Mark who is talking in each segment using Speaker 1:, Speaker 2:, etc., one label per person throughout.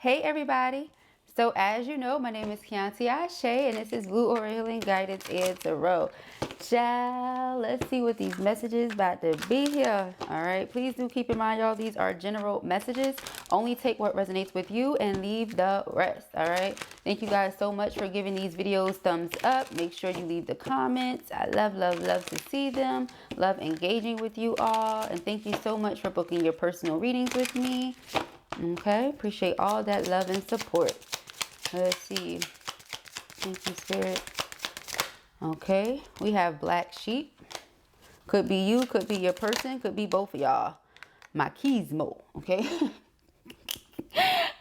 Speaker 1: Hey everybody! So as you know, my name is Kianti Ayshea and this is Blue Aura Healing Guidance and Tarot. Child, let's see what these messages about to be here. Alright, please do keep in mind, y'all, these are general messages. Only take what resonates with you and leave the rest. Alright, thank you guys so much for giving these videos thumbs up. Make sure you leave the comments. I love to see them. Love engaging with you all. And thank you so much for booking your personal readings with me. Okay, appreciate all that love and support. Let's see. Thank you, Spirit. Okay, we have black sheep. Could be you, could be your person, could be both of y'all. Machismo, okay?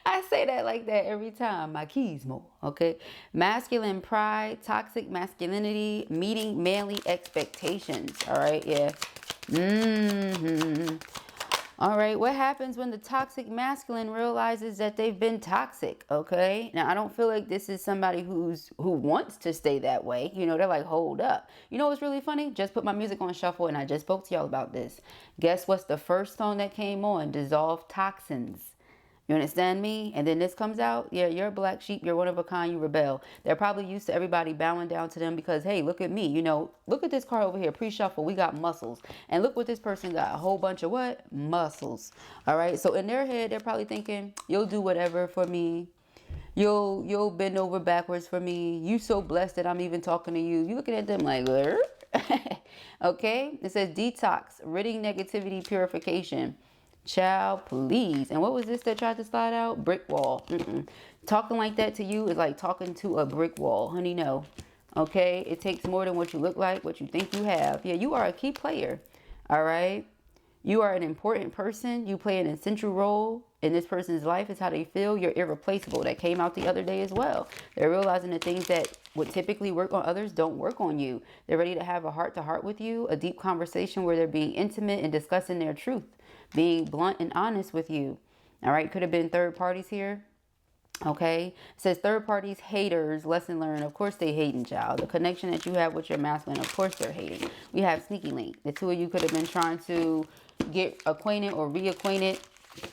Speaker 1: I say that like that every time. Machismo, okay? Masculine pride, toxic masculinity, meeting manly expectations. All right, yeah. All right, what happens when the toxic masculine realizes that they've been toxic? Okay, now I don't feel like this is somebody who wants to stay that way. You know, they're like, hold up. You know what's really funny? Just put my music on shuffle and I just spoke to y'all about this. Guess what's the first song that came on? Dissolve Toxins. You understand me? And then this comes out. Yeah, you're a black sheep. You're one of a kind. You rebel. They're probably used to everybody bowing down to them because, hey, look at me. You know, look at this card over here. Pre-shuffle. We got muscles. And look what this person got. A whole bunch of what? Muscles. All right. So in their head, they're probably thinking, you'll do whatever for me. You'll bend over backwards for me. You so blessed that I'm even talking to you. You looking at them like, okay. It says detox, ridding negativity, purification. Child, please. And what was this that tried to slide out? Brick wall. Talking like that to you is like talking to a brick wall. Honey, no. Okay? It takes more than what you look like, what you think you have. Yeah, you are a key player. All right? You are an important person. You play an essential role in this person's life. Is how they feel. You're irreplaceable. That came out the other day as well. They're realizing the things that would typically work on others don't work on you. They're ready to have a heart-to-heart with you, a deep conversation where they're being intimate and discussing their truth, being blunt and honest with you. All right, could have been third parties here. Okay, it says third parties, haters, lesson learned. Of course they hating, child. The connection that you have with your masculine, of course they're hating. We have sneaky link. The two of you could have been trying to get acquainted or reacquainted,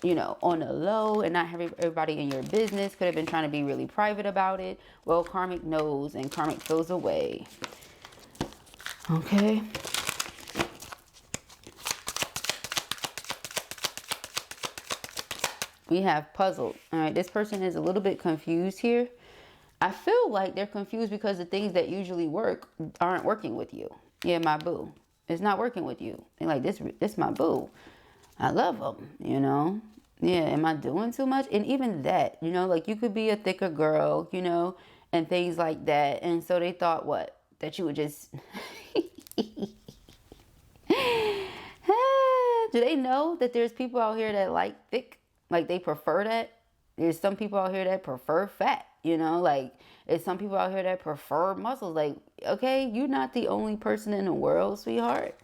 Speaker 1: you know, on the low and not have everybody in your business. Could have been trying to be really private about it. Well, karmic knows and karmic goes away. Okay. We have puzzled. All right, this person is a little bit confused here. I feel like they're confused because the things that usually work aren't working with you. Yeah, my boo. It's not working with you. They're like, this my boo. I love them, you know. Yeah, am I doing too much? And even that, you know, like you could be a thicker girl, you know, and things like that. And so they thought what? That you would just... Do they know that there's people out here that like thick? Like they prefer that? There's some people out here that prefer fat, you know, like there's some people out here that prefer muscles. Like, okay, you're not the only person in the world, sweetheart.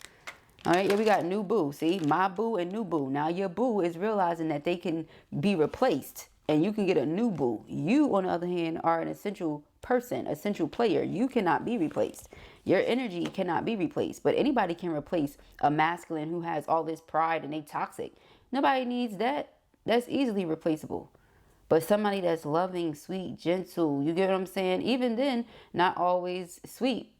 Speaker 1: All right, here we got new boo. See, my boo and new boo. Now your boo is realizing that they can be replaced and you can get a new boo. You, on the other hand, are an essential person, essential player. You cannot be replaced. Your energy cannot be replaced, but anybody can replace a masculine who has all this pride and they toxic. Nobody needs that. That's easily replaceable. But somebody that's loving, sweet, gentle, you get what I'm saying? Even then, not always sweet.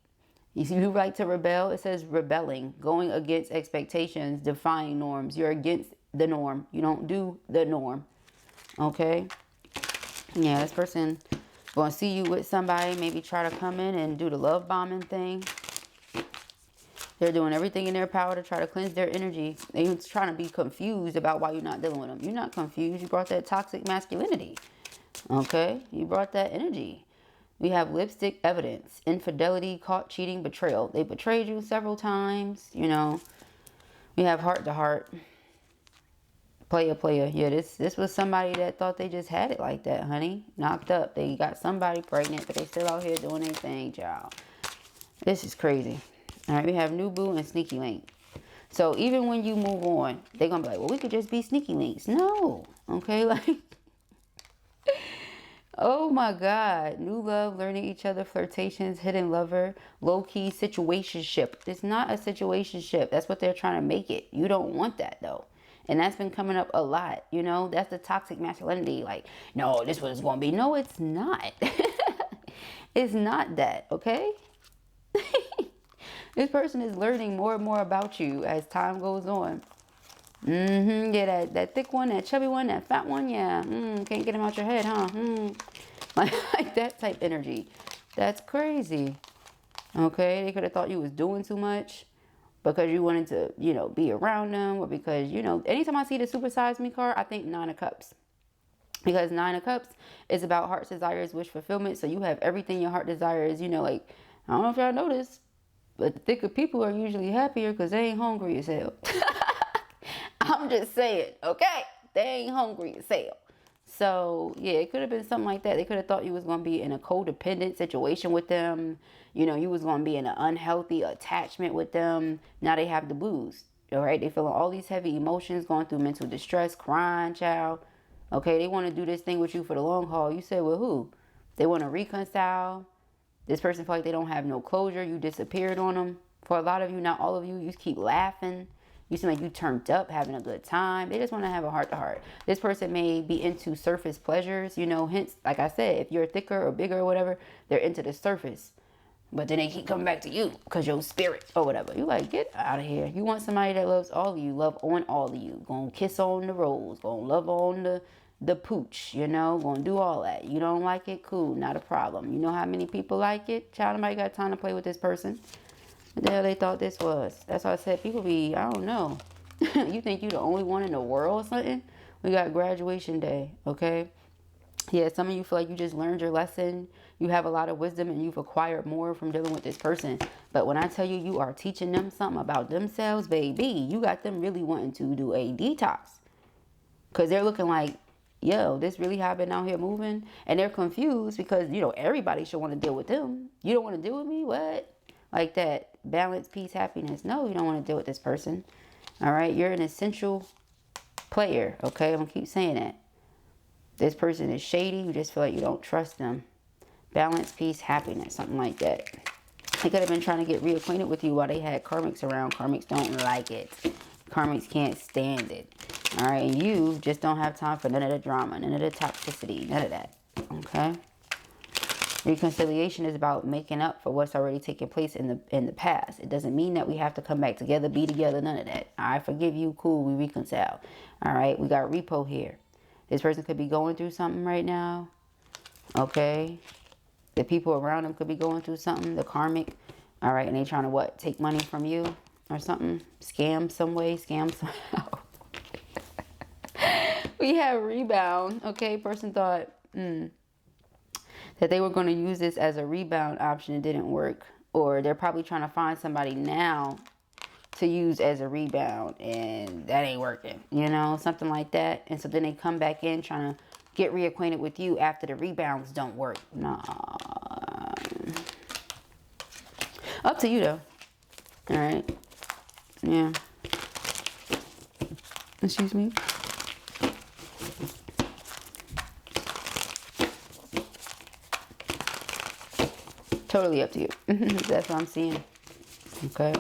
Speaker 1: You like to rebel. It says rebelling, going against expectations, defying norms. You're against the norm. You don't do the norm. Okay? Yeah, this person going to see you with somebody, maybe try to come in and do the love bombing thing. They're doing everything in their power to try to cleanse their energy. They're trying to be confused about why you're not dealing with them. You're not confused. You brought that toxic masculinity. Okay? You brought that energy. We have lipstick evidence. Infidelity, caught cheating, betrayal. They betrayed you several times. You know. We have heart to heart. Player. Yeah, this was somebody that thought they just had it like that, honey. Knocked up. They got somebody pregnant, but they still out here doing their thing, child. This is crazy. All right, we have new boo and sneaky link. So even when you move on, they're going to be like, well, we could just be sneaky links. No. Okay, like, oh my God. New love, learning each other, flirtations, hidden lover, low-key situationship. It's not a situationship. That's what they're trying to make it. You don't want that, though. And that's been coming up a lot, you know. That's the toxic masculinity. Like, no, this was going to be. No, it's not. It's not that, okay? This person is learning more and more about you as time goes on. Yeah, that thick one, that chubby one, that fat one, yeah. Can't get him out your head, huh? Like that type energy. That's crazy. Okay, they could have thought you was doing too much because you wanted to, you know, be around them, or because, you know, anytime I see the Super Size Me card, I think 9 of Cups. Because 9 of Cups is about heart's desires, wish fulfillment. So you have everything your heart desires, you know, like, I don't know if y'all noticed, but the thicker people are usually happier because they ain't hungry as hell. I'm just saying, okay? They ain't hungry as hell. So, yeah, it could have been something like that. They could have thought you was going to be in a codependent situation with them. You know, you was going to be in an unhealthy attachment with them. Now they have the blues, all right? They feeling all these heavy emotions, going through mental distress, crying, child. Okay, they want to do this thing with you for the long haul. You say, well, who? They want to reconcile. This person feel like they don't have no closure. You disappeared on them. For a lot of you, not all of you, you keep laughing. You seem like you turned up, having a good time. They just want to have a heart-to-heart. This person may be into surface pleasures, you know, hence, like I said, if you're thicker or bigger or whatever, they're into the surface. But then they keep coming back to you because your spirit or whatever. You like, get out of here. You want somebody that loves all of you, love on all of you. Gonna kiss on the rose, gonna love on the pooch, you know, gonna do all that. You don't like it? Cool, not a problem. You know how many people like it? Child, nobody got time to play with this person. What the hell they thought this was? That's why I said people be, I don't know. You think you the only one in the world or something? We got graduation day, okay? Yeah, some of you feel like you just learned your lesson. You have a lot of wisdom and you've acquired more from dealing with this person. But when I tell you, you are teaching them something about themselves, baby, you got them really wanting to do a detox. Because they're looking like, yo, this really how I've been out here moving? And they're confused because, you know, everybody should want to deal with them. You don't want to deal with me? What? Like that balance, peace, happiness. No, you don't want to deal with this person. All right? You're an essential player, okay? I'm going to keep saying that. This person is shady. You just feel like you don't trust them. Balance, peace, happiness, something like that. They could have been trying to get reacquainted with you while they had karmics around. Karmics don't like it. Karmics can't stand it. All right? And you just don't have time for none of the drama, none of the toxicity, none of that, okay? Reconciliation is about making up for what's already taken place in the past. It doesn't mean that we have to come back together, be together, none of that. I forgive you, cool, we reconcile. All right, we got repo here. This person could be going through something right now. Okay, the people around them could be going through something. The karmic, all right, and they trying to what? Take money from you or something? Scam some way, scam somehow. We have rebound. Okay, person thought, that they were going to use this as a rebound option. It didn't work. Or they're probably trying to find somebody now to use as a rebound, and that ain't working, you know, something like that. And so then they come back in trying to get reacquainted with you after the rebounds don't work. Nah. Up to you though. All right. Yeah. Excuse me. Totally up to you. That's what I'm seeing. Okay.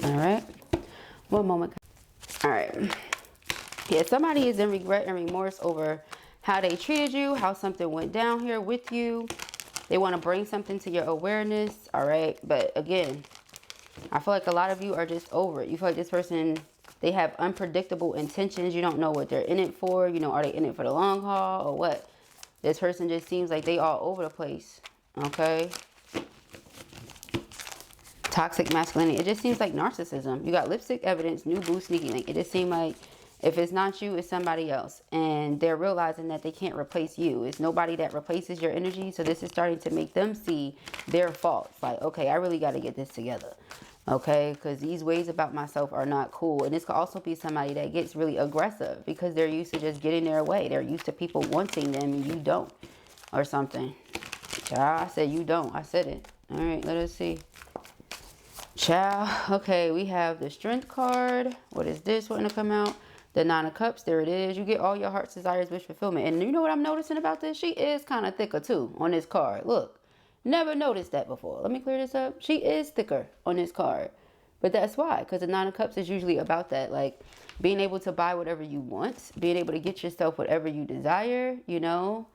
Speaker 1: All right. One moment. All right. Yeah, somebody is in regret and remorse over how they treated you, how something went down here with you. They want to bring something to your awareness, all right? But again, I feel like a lot of you are just over it. You feel like this person, they have unpredictable intentions. You don't know what they're in it for. You know, are they in it for the long haul or what? This person just seems like they all over the place, okay? Toxic masculinity. It just seems like narcissism. You got lipstick evidence, new boo, sneaky link. It just seems like if it's not you, it's somebody else. And they're realizing that they can't replace you. It's nobody that replaces your energy. So this is starting to make them see their faults. Like, okay, I really got to get this together. Okay, because these ways about myself are not cool. And this could also be somebody that gets really aggressive because they're used to just getting their way. They're used to people wanting them and you don't. Or something. Child, I said you don't. I said it. All right, let us see. Child. Okay, we have the Strength card. What is this wanting to come out? The Nine of Cups, there it is. You get all your heart's desires, wish fulfillment. And you know what I'm noticing about this? She is kind of thicker too on this card. Look, never noticed that before. Let me clear this up. She is thicker on this card. But that's why, because the Nine of Cups is usually about that, like being able to buy whatever you want, being able to get yourself whatever you desire, you know,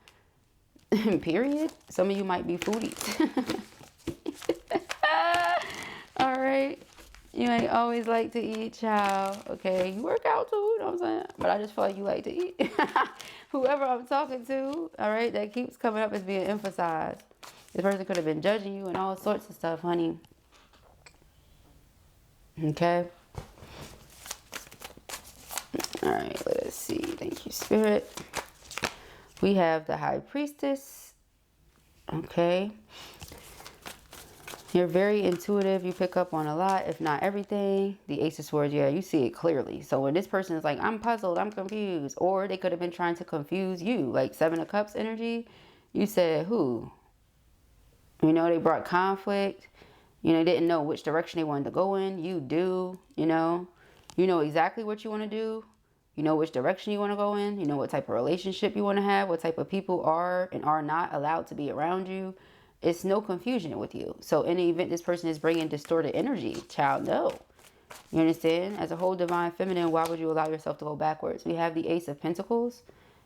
Speaker 1: period. Some of you might be foodies. All right. You ain't always like to eat, child. Okay, you work out too, you know what I'm saying? But I just feel like you like to eat. Whoever I'm talking to, all right, that keeps coming up as being emphasized. This person could have been judging you and all sorts of stuff, honey. Okay. All right, let us see. Thank you, Spirit. We have the High Priestess. Okay. You're very intuitive. You pick up on a lot, if not everything. The Ace of Swords, yeah, you see it clearly. So when this person is like, I'm puzzled, I'm confused. Or they could have been trying to confuse you. Like Seven of Cups energy. You said, who? You know, they brought conflict. You know, they didn't know which direction they wanted to go in. You do, you know. You know exactly what you want to do. You know which direction you want to go in. You know what type of relationship you want to have. What type of people are and are not allowed to be around you. It's no confusion with you. So in the event this person is bringing distorted energy, child, no. You understand? As a whole divine feminine, why would you allow yourself to go backwards? We have the Ace of Pentacles.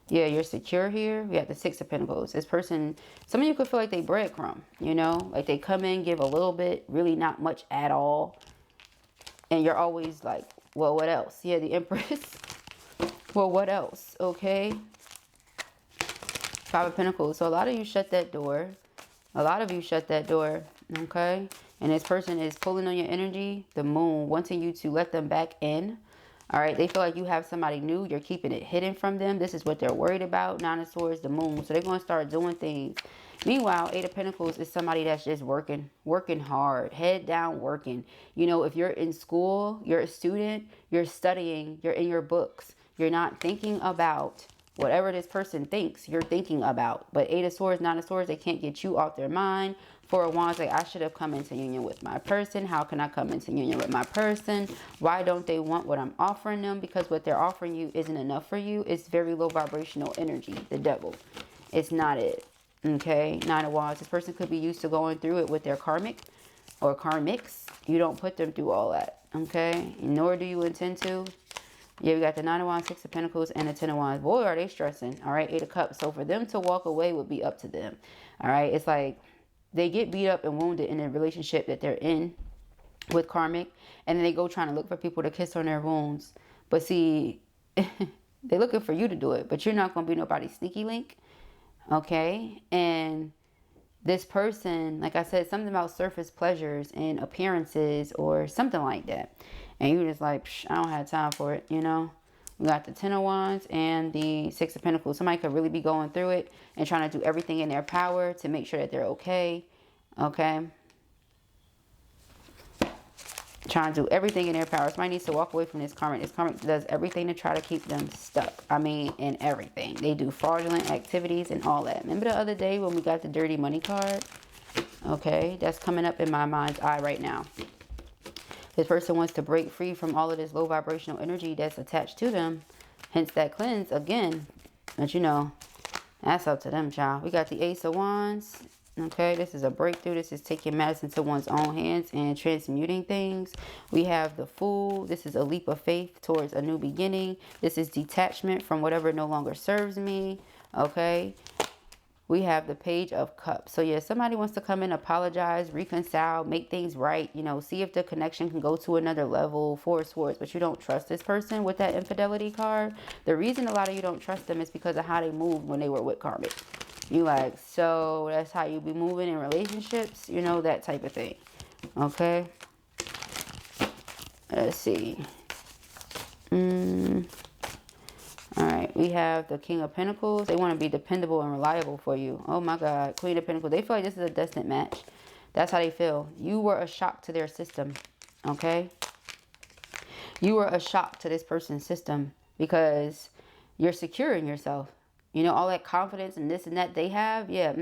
Speaker 1: Yeah, you're secure here. We have the Six of Pentacles. This person, some of you could feel like they breadcrumb, you know? Like they come in, give a little bit, really not much at all. And you're always like, well, what else? Yeah, the Empress. Well, what else? Okay. Five of Pentacles. So a lot of you shut that door. A lot of you shut that door, okay? And this person is pulling on your energy, the Moon, wanting you to let them back in. All right, they feel like you have somebody new. You're keeping it hidden from them. This is what they're worried about. Nine of Swords, the Moon. So they're going to start doing things. Meanwhile, Eight of Pentacles is somebody that's just working hard, head down working. You know, if you're in school, you're a student, you're studying, you're in your books. You're not thinking about whatever this person thinks you're thinking about. But Eight of Swords, Nine of Swords, they can't get you off their mind. Four of Wands, like, I should have come into union with my person. How can I come into union with my person? Why don't they want what I'm offering them? Because what they're offering you isn't enough for you. It's very low vibrational energy, the Devil. It's not it. Okay, Nine of Wands. This person could be used to going through it with their karmic or karmics. You don't put them through all that. Okay, nor do you intend to. Yeah, we got the Nine of Wands, Six of Pentacles, and the Ten of Wands. Boy, are they stressing. All right, Eight of Cups. So for them to walk away would be up to them. All right, it's like they get beat up and wounded in a relationship that they're in with karmic. And then they go trying to look for people to kiss on their wounds. But see, they're looking for you to do it. But you're not going to be nobody's sneaky link. Okay? And this person, like I said, something about surface pleasures and appearances or something like that. And you're just like, I don't have time for it, you know. We got the Ten of Wands and the Six of Pentacles. Somebody could really be going through it and trying to do everything in their power to make sure that they're okay. Okay. Trying to do everything in their power. Somebody needs to walk away from this karmic. This karmic does everything to try to keep them stuck. I mean, in everything. They do fraudulent activities and all that. Remember the other day when we got the dirty money card? Okay. That's coming up in my mind's eye right now. This person wants to break free from all of this low vibrational energy that's attached to them. Hence that cleanse again. But you know, that's up to them, child. We got the Ace of Wands. Okay, this is a breakthrough. This is taking matters into one's own hands and transmuting things. We have the Fool. This is a leap of faith towards a new beginning. This is detachment from whatever no longer serves me. Okay. We have the Page of Cups. So yeah, somebody wants to come in, apologize, reconcile, make things right, you know, see if the connection can go to another level. Four of Swords, but you don't trust this person with that infidelity card. The reason a lot of you don't trust them is because of how they moved when they were with karmic. You like, so that's how you be moving in relationships, you know, that type of thing. Okay. Let's see. All right, we have the King of Pentacles. They want to be dependable and reliable for you. Oh my God, Queen of Pentacles. They feel like this is a destined match. That's how they feel. You were a shock to their system, okay? You were a shock to this person's system because you're secure in yourself. You know, all that confidence and this and that they have, yeah,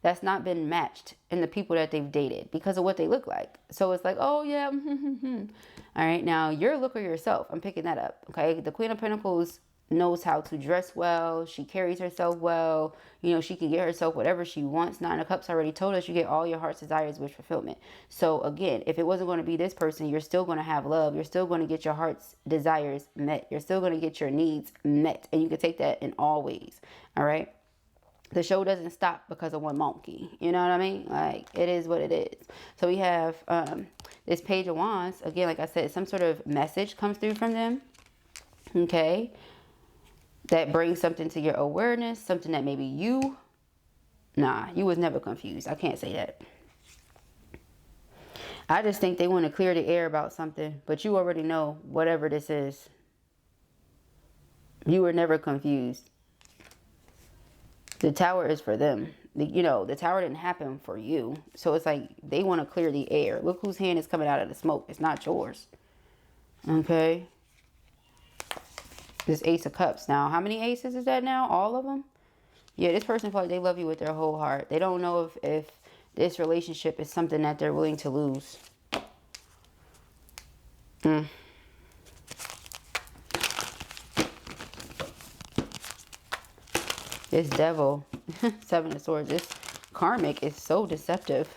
Speaker 1: that's not been matched in the people that they've dated because of what they look like. So it's like, oh yeah, all All right, now you're a looker yourself. I'm picking that up. Okay, the Queen of Pentacles knows how to dress well. She carries herself well. You know, she can get herself whatever she wants. Nine of Cups already told us you get all your heart's desires, wish fulfillment. So again, if it wasn't going to be this person, you're still going to have love. You're still going to get your heart's desires met. You're still going to get your needs met. And you can take that in all ways. All right. The show doesn't stop because of one monkey. You know what I mean? Like, it is what it is. So we have this Page of Wands. Again, like I said, some sort of message comes through from them. Okay. That brings something to your awareness. Something that maybe you was never confused. I can't say that. I just think they want to clear the air about something. But you already know whatever this is. You were never confused. The Tower is for them. You know, the Tower didn't happen for you. So it's like they want to clear the air. Look whose hand is coming out of the smoke. It's not yours. Okay. This Ace of Cups. Now, how many aces is that now? All of them? Yeah, this person feels like they love you with their whole heart. They don't know if this relationship is something that they're willing to lose. This Devil, Seven of Swords, this karmic is so deceptive.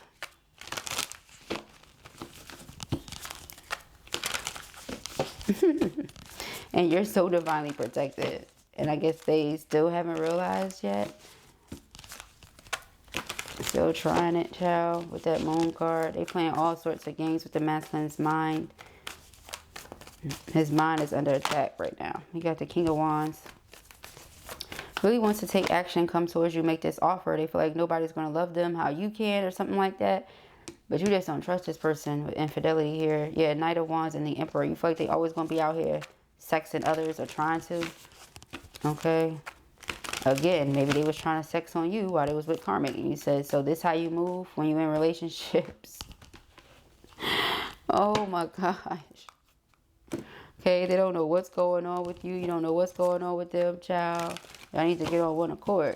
Speaker 1: And you're so divinely protected. And I guess they still haven't realized yet. Still trying it, child, with that Moon card. They playing all sorts of games with the masculine's mind. His mind is under attack right now. You got the King of Wands. Really wants to take action, come towards you, make this offer. They feel like nobody's going to love them how you can or something like that. But you just don't trust this person with infidelity here. Yeah, Knight of Wands and the Emperor. You feel like they always going to be out here sexing others or trying to. Okay. Again, maybe they was trying to sex on you while they was with karmic. And you said, so this how you move when you in relationships? Oh my gosh. Okay, they don't know what's going on with you. You don't know what's going on with them, child. Y'all need to get on one accord.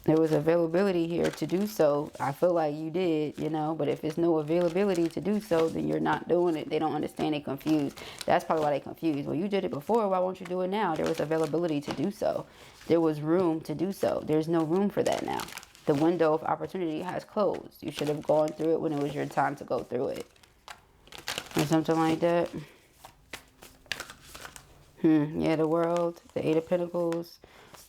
Speaker 1: There was availability here to do so. I feel like you did, you know. But if there's no availability to do so, then you're not doing it. They don't understand. They're confused. That's probably why they're confused. Well, you did it before. Why won't you do it now? There was availability to do so. There was room to do so. There's no room for that now. The window of opportunity has closed. You should have gone through it when it was your time to go through it. Or something like that. Yeah, the World, the Eight of Pentacles,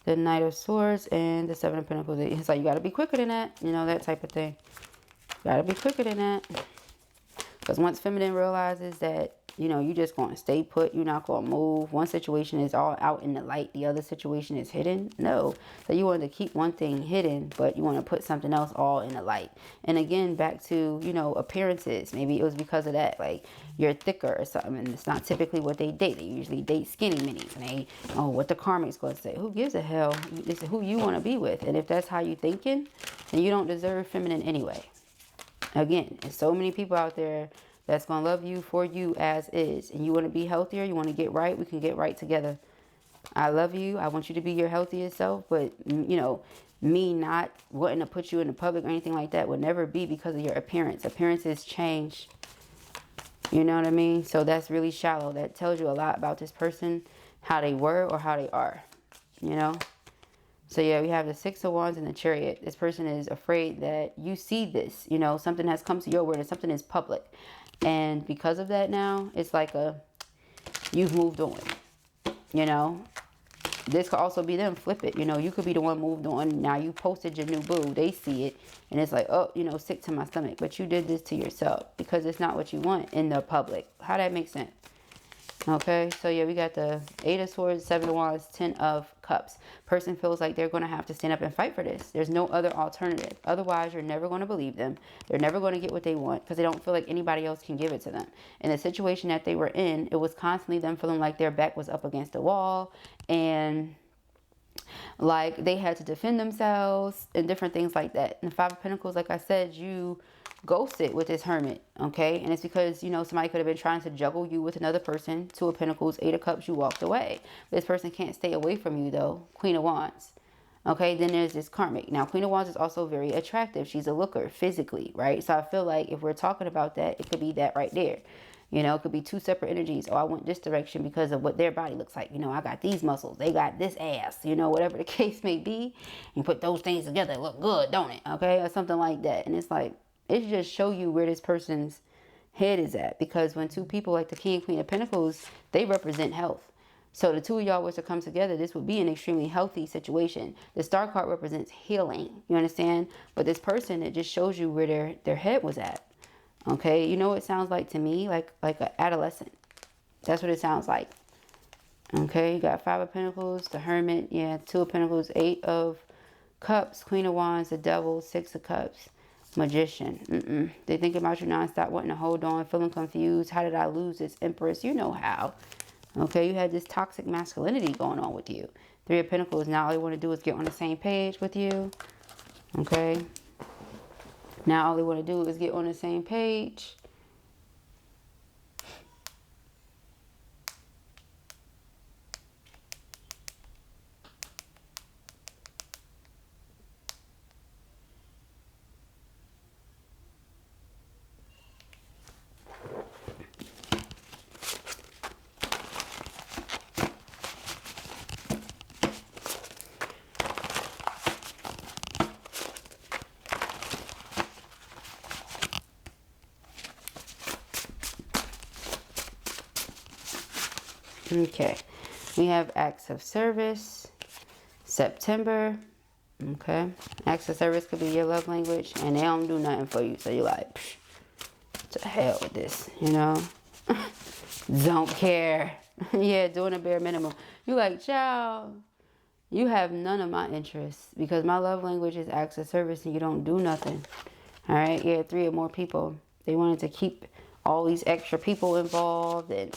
Speaker 1: the Knight of Swords, and the Seven of Pentacles. It's like you got to be quicker than that. You know, that type of thing. Got to be quicker than that. Because once feminine realizes that, you know, you just going to stay put. You're not going to move. One situation is all out in the light. The other situation is hidden. No. So you want to keep one thing hidden, but you want to put something else all in the light. And again, back to, you know, appearances. Maybe it was because of that. Like, you're thicker or something. And it's not typically what they date. They usually date skinny minis. And they, oh, what the karmic's going to say. Who gives a hell? This is who you want to be with. And if that's how you thinking, then you don't deserve feminine anyway. Again, there's so many people out there that's going to love you for you as is. And you want to be healthier. You want to get right. We can get right together. I love you. I want you to be your healthiest self. But, you know, me not wanting to put you in the public or anything like that would never be because of your appearance. Appearances change. You know what I mean? So that's really shallow. That tells you a lot about this person, how they were or how they are. You know? So yeah, we have the Six of Wands and the Chariot. This person is afraid that you see this. You know, something has come to your awareness. Something is public. And because of that now, it's like you've moved on. You know, this could also be them. Flip it. You know, you could be the one moved on. Now you posted your new boo. They see it. And it's like, oh, you know, sick to my stomach. But you did this to yourself because it's not what you want in the public. How that make sense? Okay, so yeah, we got the Eight of Swords, Seven of Wands, Ten of Cups. Person feels like they're going to have to stand up and fight for this. There's no other alternative. Otherwise, you're never going to believe them. They're never going to get what they want because they don't feel like anybody else can give it to them. In the situation that they were in, it was constantly them feeling like their back was up against the wall and like they had to defend themselves and different things like that. And the Five of Pentacles, like I said, you ghosted with this Hermit, okay? And it's because, you know, somebody could have been trying to juggle you with another person. Two of Pentacles, Eight of Cups, you walked away. This person can't stay away from you, though. Queen of Wands, Okay, then there's this karmic. Now, Queen of Wands is also very attractive. She's a looker physically, right? So I feel like if we're talking about that, it could be that right there. You know, it could be two separate energies. Oh, I went this direction because of what their body looks like. You know, I got these muscles. They got this ass. You know, whatever the case may be. You put those things together, it look good, don't it? Okay, or something like that. And it's like, it should just show you where this person's head is at. Because when two people like the King and Queen of Pentacles, they represent health. So the two of y'all was to come together, this would be an extremely healthy situation. The Star card represents healing. You understand? But this person, it just shows you where their head was at. Okay, you know what it sounds like to me? Like an adolescent. That's what it sounds like. Okay, you got Five of Pentacles, the Hermit, yeah, Two of Pentacles, Eight of Cups, Queen of Wands, the Devil, Six of Cups, Magician. They think about you nonstop, wanting to hold on, feeling confused. How did I lose this, Empress? You know how. Okay, you had this toxic masculinity going on with you. Three of Pentacles, now all you want to do is get on the same page with you. Okay. Now all they want to do is get on the same page. Okay, we have acts of service, September. Okay, acts of service could be your love language, and they don't do nothing for you. So you're like, to hell with this, you know? Don't care. Yeah, doing a bare minimum. You're like, child, you have none of my interests because my love language is acts of service and you don't do nothing. All right, yeah, three or more people. They wanted to keep all these extra people involved and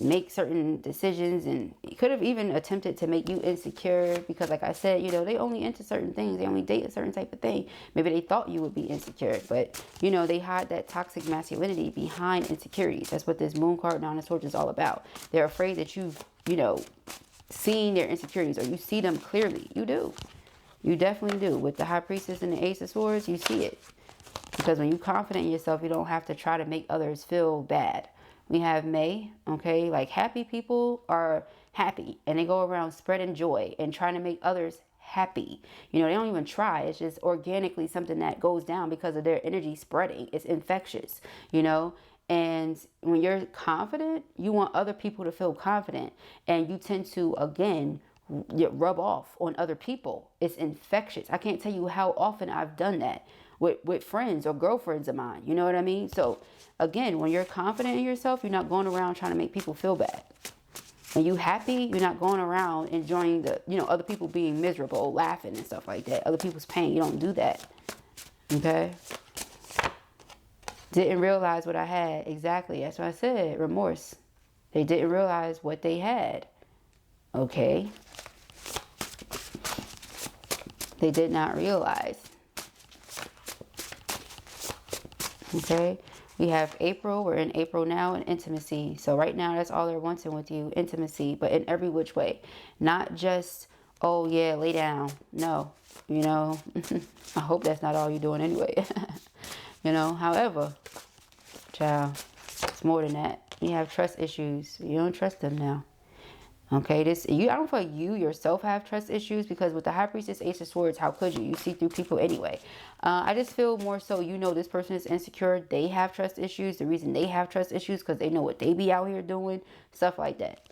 Speaker 1: make certain decisions, and could have even attempted to make you insecure because, like I said, you know, they only into certain things. They only date a certain type of thing. Maybe they thought you would be insecure, but you know, they hide that toxic masculinity behind insecurities. That's what this Moon card, Nine of Swords, is all about. They're afraid that you've, you know, seen their insecurities, or you see them clearly. You do. You definitely do. With the High Priestess and the Ace of Swords, you see it. Because when you're confident in yourself, you don't have to try to make others feel bad. We have May, okay? Like, happy people are happy. And they go around spreading joy and trying to make others happy. You know, they don't even try. It's just organically something that goes down because of their energy spreading. It's infectious, you know? And when you're confident, you want other people to feel confident. And you tend to, again, rub off on other people. It's infectious. I can't tell you how often I've done that with friends or girlfriends of mine. You know what I mean? So again, when you're confident in yourself, you're not going around trying to make people feel bad. When you happy, you're not going around enjoying the, you know, other people being miserable, laughing and stuff like that. Other people's pain. You don't do that. Okay? Didn't realize what I had. Exactly. That's what I said. Remorse. They didn't realize what they had. Okay? They did not realize. Okay, we have April. We're in April now, and intimacy. So right now, that's all they're wanting with you, intimacy, but in every which way. Not just, oh yeah, lay down. No, you know, I hope that's not all you're doing anyway. You know, however, child, it's more than that. You have trust issues. You don't trust them now. Okay, I don't feel like you yourself have trust issues, because with the High Priestess, Ace of Swords, how could you? You see through people anyway. I just feel more so, you know, this person is insecure. They have trust issues. The reason they have trust issues because they know what they be out here doing. Stuff like that.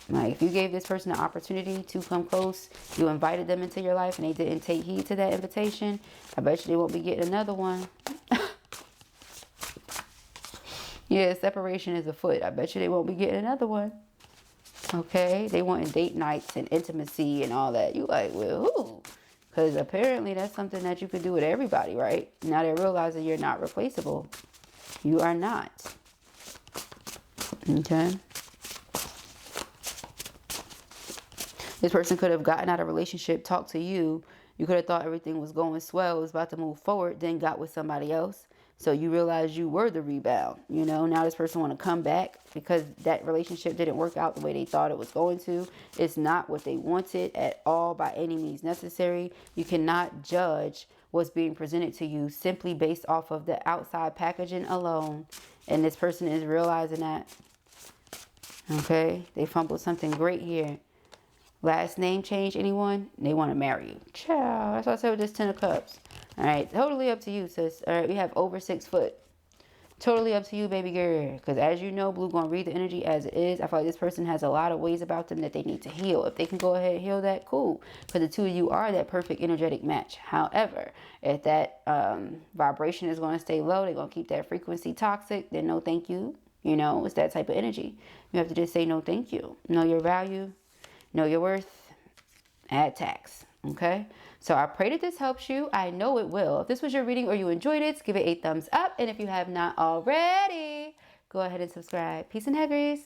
Speaker 1: Like, if you gave this person an opportunity to come close, you invited them into your life and they didn't take heed to that invitation, I bet you they won't be getting another one. Yeah, separation is afoot. I bet you they won't be getting another one. Okay, they want date nights and intimacy and all that. You like, well, who? Because apparently that's something that you could do with everybody, right? Now they realize that you're not replaceable. You are not. Okay. This person could have gotten out of a relationship, talked to you. You could have thought everything was going swell, was about to move forward, then got with somebody else. So you realize you were the rebound. You know, now this person want to come back because that relationship didn't work out the way they thought it was going to. It's not what they wanted at all by any means necessary. You cannot judge what's being presented to you simply based off of the outside packaging alone. And this person is realizing that. Okay, they fumbled something great here. Last name change, anyone? They want to marry you. Ciao. That's what I said with this 10 of Cups. All right, totally up to you, sis. All right, we have over 6 foot. Totally up to you, baby girl. Because as you know, Blue going to read the energy as it is. I feel like this person has a lot of ways about them that they need to heal. If they can go ahead and heal that, cool. Because the two of you are that perfect energetic match. However, if that vibration is going to stay low, they're going to keep that frequency toxic, then no thank you. You know, it's that type of energy. You have to just say no thank you. Know your value. Know your worth. Add tax. Okay? So I pray that this helps you. I know it will. If this was your reading or you enjoyed it, give it a thumbs up. And if you have not already, go ahead and subscribe. Peace and haggries.